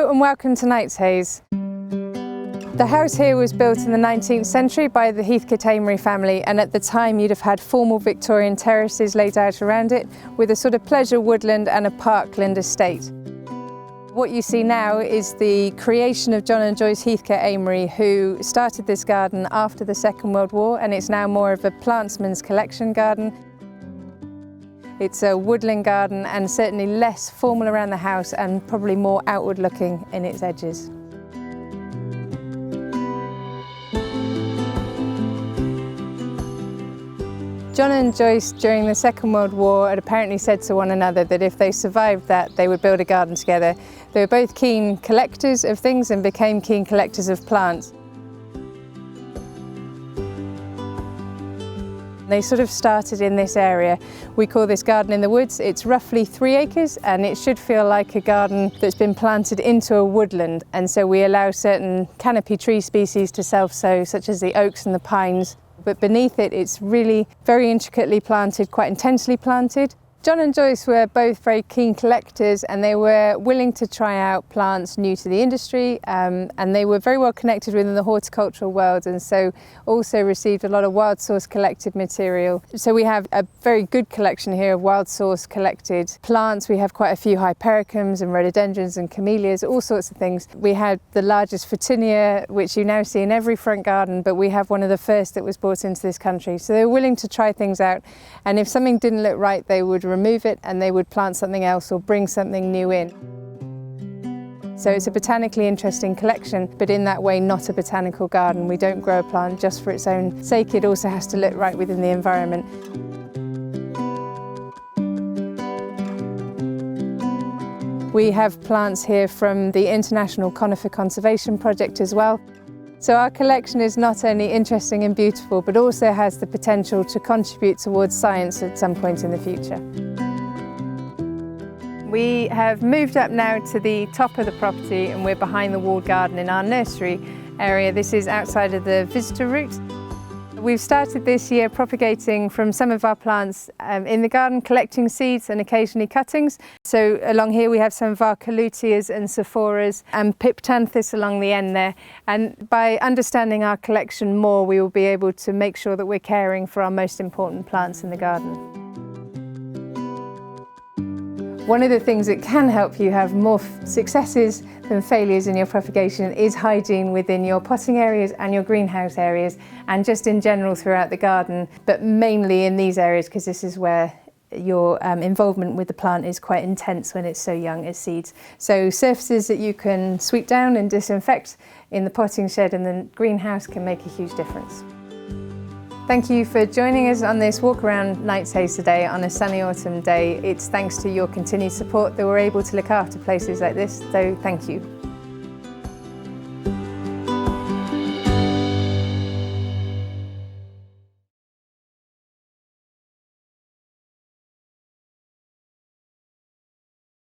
Hello and welcome to Knightshayes. The house here was built in the 19th century by the Heathcoat-Amory family, and at the time you'd have had formal Victorian terraces laid out around it with a sort of pleasure woodland and a parkland estate. What you see now is the creation of John and Joyce Heathcoat-Amory, who started this garden after the Second World War, and it's now more of a plantsman's collection garden. It's a woodland garden and certainly less formal around the house and probably more outward looking in its edges. John and Joyce during the Second World War had apparently said to one another that if they survived that, they would build a garden together. They were both keen collectors of things and became keen collectors of plants. They sort of started in this area. We call this garden in the woods. It's roughly 3 acres and it should feel like a garden that's been planted into a woodland. And so we allow certain canopy tree species to self-sow, such as the oaks and the pines. But beneath it, it's really very intricately planted, quite intensely planted. John and Joyce were both very keen collectors and they were willing to try out plants new to the industry, and they were very well connected within the horticultural world, and so also received a lot of wild source collected material. So we have a very good collection here of wild source collected plants. We have quite a few hypericums and rhododendrons and camellias, all sorts of things. We had the largest photinia, which you now see in every front garden, but we have one of the first that was brought into this country. So they were willing to try things out, and if something didn't look right, they would remove it and they would plant something else or bring something new in. So it's a botanically interesting collection, but in that way not a botanical garden. We don't grow a plant just for its own sake, it also has to look right within the environment. We have plants here from the International Conifer Conservation Project as well. So our collection is not only interesting and beautiful, but also has the potential to contribute towards science at some point in the future. We have moved up now to the top of the property and we're behind the walled garden in our nursery area. This is outside of the visitor route. We've started this year propagating from some of our plants in the garden, collecting seeds and occasionally cuttings. So along here we have some of our colutias and sephoras and piptanthus along the end there. And by understanding our collection more, we will be able to make sure that we're caring for our most important plants in the garden. One of the things that can help you have more successes than failures in your propagation is hygiene within your potting areas and your greenhouse areas, and just in general throughout the garden, but mainly in these areas because this is where your involvement with the plant is quite intense when it's so young as seeds. So surfaces that you can sweep down and disinfect in the potting shed and the greenhouse can make a huge difference. Thank you for joining us on this walk around Knightshayes today on a sunny autumn day. It's thanks to your continued support that we're able to look after places like this, so thank you.